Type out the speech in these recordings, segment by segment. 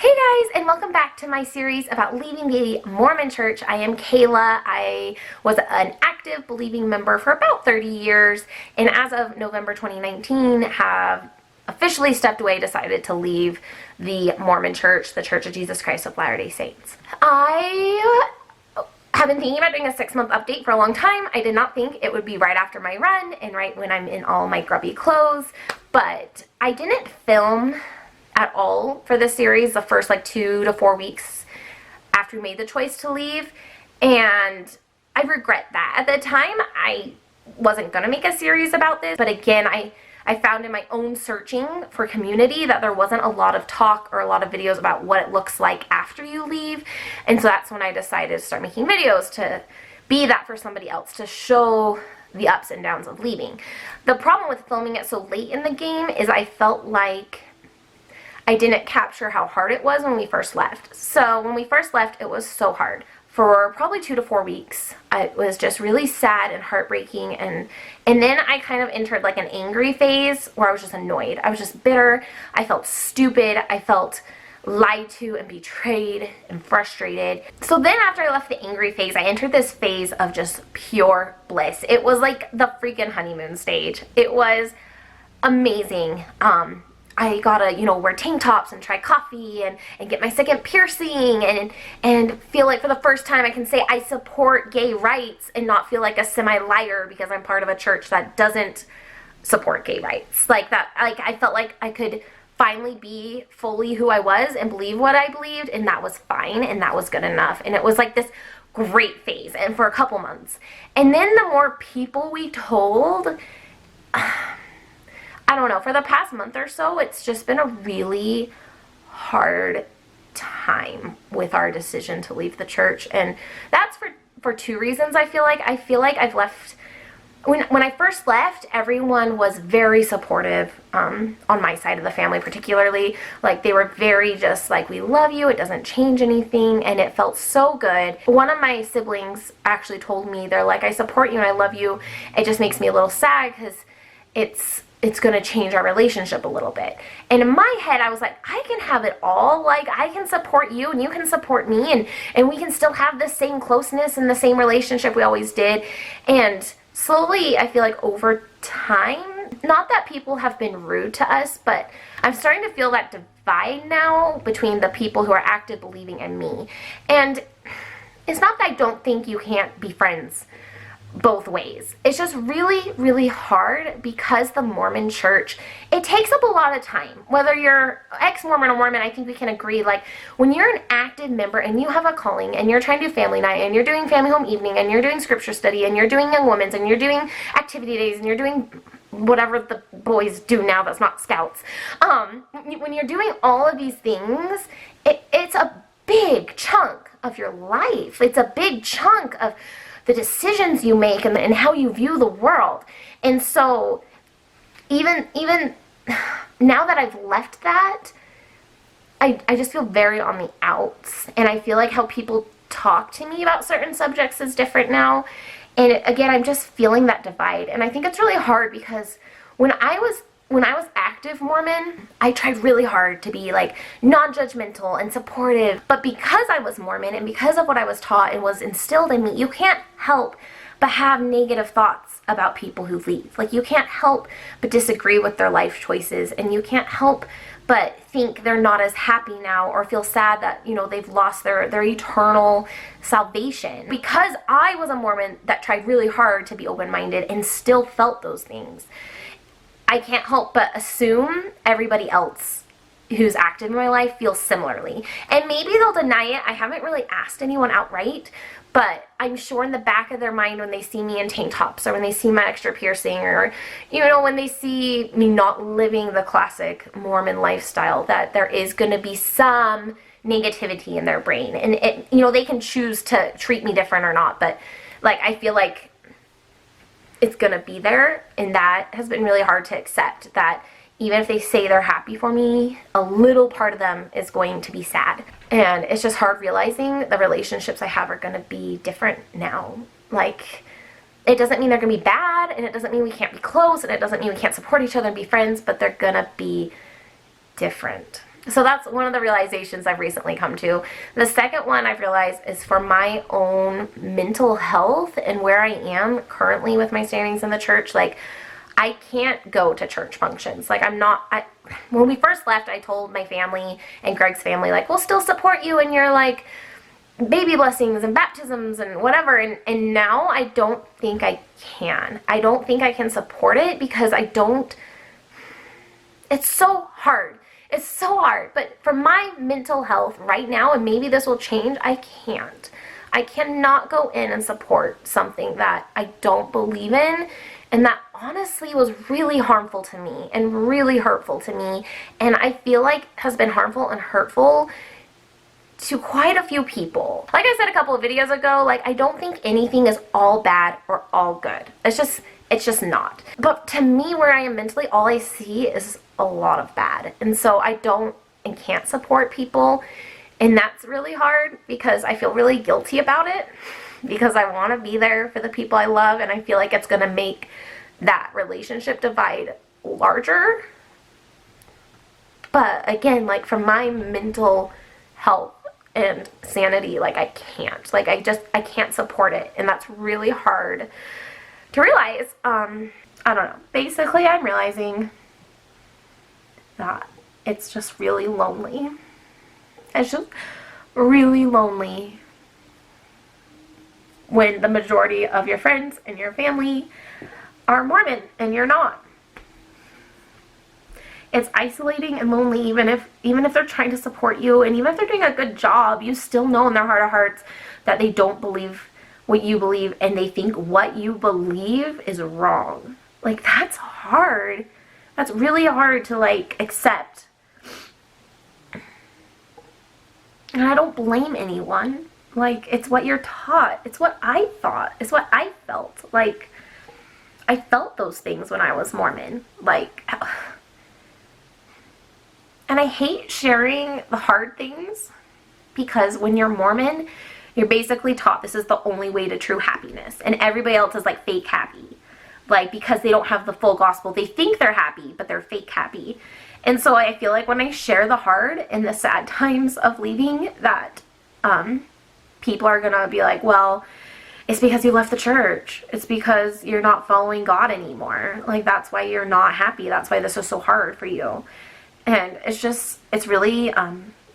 Hey guys, and welcome back to my series about leaving the Mormon church. I am Kayla. I was an active believing member for about 30 years, and as of November 2019 have officially stepped away, decided to leave the Mormon church, the Church of Jesus Christ of Latter-day Saints. I have been thinking about doing a 6-month update for a long time. I did not think it would be right after my run and right when I'm in all my grubby clothes, but I didn't film at all for this series the first 2 to 4 weeks after we made the choice to leave, and I regret that. At the time I wasn't gonna make a series about this, but again I found in my own searching for community that there wasn't a lot of talk or a lot of videos about what it looks like after you leave, and so that's when I decided to start making videos to be that for somebody else, to show the ups and downs of leaving. The problem with filming it so late in the game is I felt like I didn't capture how hard it was when we first left. So when we first left, it was so hard. For probably 2 to 4 weeks, it was just really sad and heartbreaking, and then I kind of entered an angry phase where I was just annoyed. I was just bitter. I felt stupid. I felt lied to and betrayed and frustrated. So then after I left the angry phase, I entered this phase of just pure bliss. It was like the freaking honeymoon stage. It was amazing. I got to, wear tank tops and try coffee and get my second piercing and feel like for the first time I can say I support gay rights and not feel like a semi-liar because I'm part of a church that doesn't support gay rights. I felt like I could finally be fully who I was and believe what I believed, and that was fine and that was good enough. And it was like this great phase, and for a couple months. And then the more people we told, I don't know, for the past month or so, it's just been a really hard time with our decision to leave the church. And that's for 2 reasons, I feel like. I feel like I've left, when I first left, everyone was very supportive on my side of the family particularly. They were very just we love you, it doesn't change anything, and it felt so good. One of my siblings actually told me, they're like, I support you and I love you. It just makes me a little sad because it's going to change our relationship a little bit. And in my head, I was like, I can have it all. I can support you and you can support me, and we can still have the same closeness and the same relationship we always did. And slowly, I feel like over time, not that people have been rude to us, but I'm starting to feel that divide now between the people who are active believing and me. And it's not that I don't think you can't be friends both ways. It's just really, really hard because the Mormon church, it takes up a lot of time. Whether you're ex-Mormon or Mormon, I think we can agree, when you're an active member and you have a calling and you're trying to do family night and you're doing family home evening and you're doing scripture study and you're doing young women's and you're doing activity days and you're doing whatever the boys do now that's not scouts. When you're doing all of these things, it's a big chunk of your life. It's a big chunk of the decisions you make and how you view the world. And so even now that I've left that, I just feel very on the outs, and I feel like how people talk to me about certain subjects is different now. And again, I'm just feeling that divide, and I think it's really hard because when I was active Mormon, I tried really hard to be non-judgmental and supportive, but because I was Mormon and because of what I was taught and was instilled in me, you can't help but have negative thoughts about people who leave. You can't help but disagree with their life choices, and you can't help but think they're not as happy now or feel sad that, they've lost their eternal salvation. Because I was a Mormon that tried really hard to be open-minded and still felt those things, I can't help but assume everybody else who's active in my life feels similarly. And maybe they'll deny it. I haven't really asked anyone outright, but I'm sure in the back of their mind when they see me in tank tops or when they see my extra piercing or, when they see me not living the classic Mormon lifestyle, that there is going to be some negativity in their brain. And, they can choose to treat me different or not, but, I feel like it's gonna be there, and that has been really hard to accept, that even if they say they're happy for me, a little part of them is going to be sad. And it's just hard realizing the relationships I have are gonna be different now. It doesn't mean they're gonna be bad, and it doesn't mean we can't be close, and it doesn't mean we can't support each other and be friends, but they're gonna be different. So that's one of the realizations I've recently come to. The second one I've realized is for my own mental health and where I am currently with my standings in the church. Like, I can't go to church functions. Like, when we first left, I told my family and Greg's family, like, we'll still support you in your, like, baby blessings and baptisms and whatever. And now I don't think I can. I don't think I can support it because it's so hard. It's so hard. But for my mental health right now, and maybe this will change, I can't. I cannot go in and support something that I don't believe in, and that honestly was really harmful to me and really hurtful to me, and I feel like has been harmful and hurtful to quite a few people. Like I said a couple of videos ago, like, I don't think anything is all bad or all good. It's just not. But to me, where I am mentally, all I see is a lot of bad. And so I don't and can't support people. And that's really hard because I feel really guilty about it because I want to be there for the people I love, and I feel like it's going to make that relationship divide larger. But again, like, for my mental health and sanity, like, I can't. Like, I can't support it. And that's really hard to realize. I don't know. Basically, I'm realizing that it's just really lonely. It's just really lonely when the majority of your friends and your family are Mormon and you're not. It's isolating and lonely, even if they're trying to support you, and even if they're doing a good job, you still know in their heart of hearts that they don't believe what you believe, and they think what you believe is wrong. Like, that's hard. That's really hard to, like, accept. And I don't blame anyone. Like, it's what you're taught. It's what I thought. It's what I felt. Like, I felt those things when I was Mormon. Like, and I hate sharing the hard things because when you're Mormon, you're basically taught this is the only way to true happiness. And everybody else is, like, fake happy. Like, because they don't have the full gospel. They think they're happy, but they're fake happy. And so I feel like when I share the hard and the sad times of leaving, that people are going to be like, well, it's because you left the church. It's because you're not following God anymore. Like, that's why you're not happy. That's why this is so hard for you. And it's really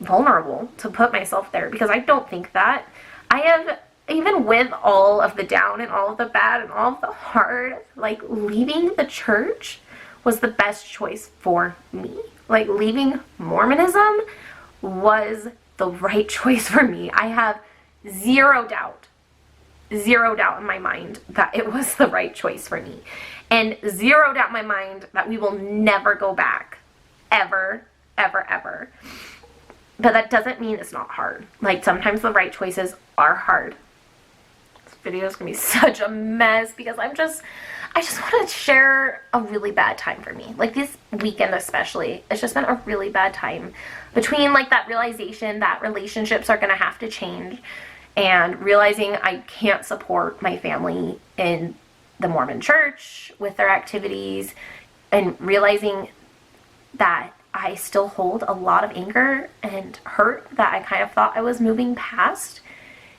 vulnerable to put myself there because I don't think that. I have, even with all of the down and all of the bad and all of the hard, like, leaving the church was the best choice for me. Like, leaving Mormonism was the right choice for me. I have zero doubt in my mind that it was the right choice for me. And zero doubt in my mind that we will never go back. Ever, ever, ever. But that doesn't mean it's not hard. Like, sometimes the right choices are hard. This video is going to be such a mess because I just want to share a really bad time for me. Like, this weekend especially, it's just been a really bad time. Between, like, that realization that relationships are going to have to change and realizing I can't support my family in the Mormon church with their activities, and realizing that I still hold a lot of anger and hurt that I kind of thought I was moving past.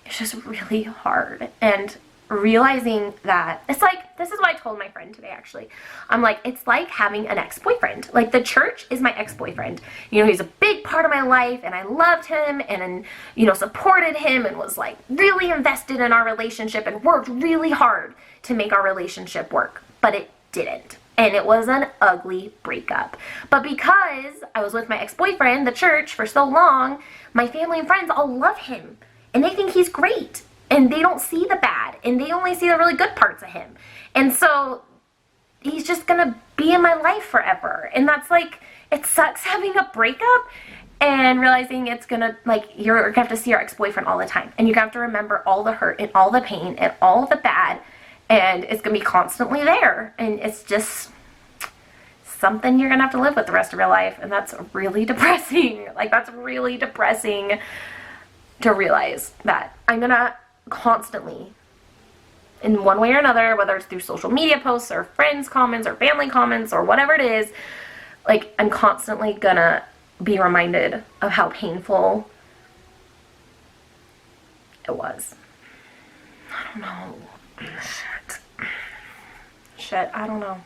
It's just really hard. And realizing that it's like, this is what I told my friend today, actually. I'm like, it's like having an ex-boyfriend. Like, the church is my ex-boyfriend. You know, he's a big part of my life, and I loved him and, you know, supported him and was, like, really invested in our relationship and worked really hard to make our relationship work. But it didn't. And it was an ugly breakup. But because I was with my ex-boyfriend, the church, for so long, my family and friends all love him. And they think he's great. And they don't see the bad. And they only see the really good parts of him. And so he's just going to be in my life forever. And that's, like, it sucks having a breakup and realizing it's going to, like, you're going to have to see your ex-boyfriend all the time. And you're going to have to remember all the hurt and all the pain and all the bad. And it's going to be constantly there. And it's just something you're going to have to live with the rest of your life. And that's really depressing. Like, that's really depressing to realize that I'm going to constantly, in one way or another, whether it's through social media posts or friends' comments or family comments or whatever it is, like, I'm constantly going to be reminded of how painful it was. I don't know. Shit, I don't know.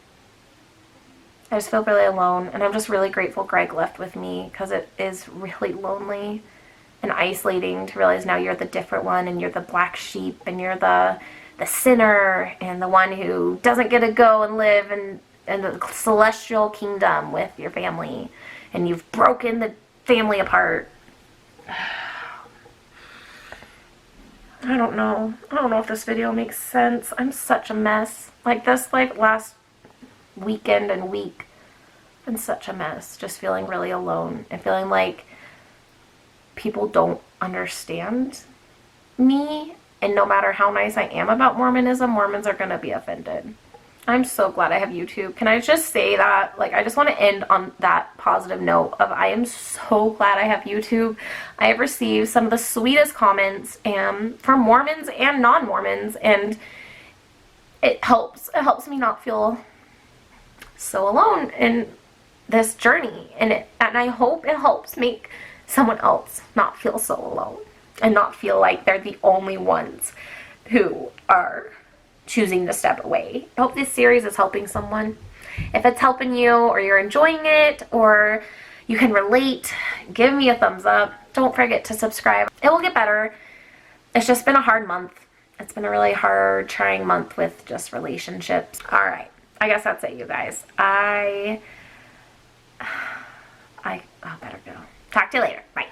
I just feel really alone, and I'm just really grateful Greg left with me, because it is really lonely and isolating to realize now you're the different one, and you're the black sheep, and you're the sinner, and the one who doesn't get to go and live in the celestial kingdom with your family, and you've broken the family apart. I don't know. I don't know if this video makes sense. I'm such a mess. Like this, like last weekend and week, I'm such a mess. Just feeling really alone and feeling like people don't understand me. And no matter how nice I am about Mormonism, Mormons are going to be offended. I'm so glad I have YouTube. Can I just say that? Like, I just want to end on that positive note of I am so glad I have YouTube. I have received some of the sweetest comments from Mormons and non-Mormons, and it helps. It helps me not feel so alone in this journey, and I hope it helps make someone else not feel so alone and not feel like they're the only ones who are choosing to step away. I hope this series is helping someone. If it's helping you, or you're enjoying it, or you can relate, give me a thumbs up. Don't forget to subscribe. It will get better. It's just been a hard month. It's been a really hard, trying month with just relationships. All right. I guess that's it, you guys. I better go. Talk to you later. Bye.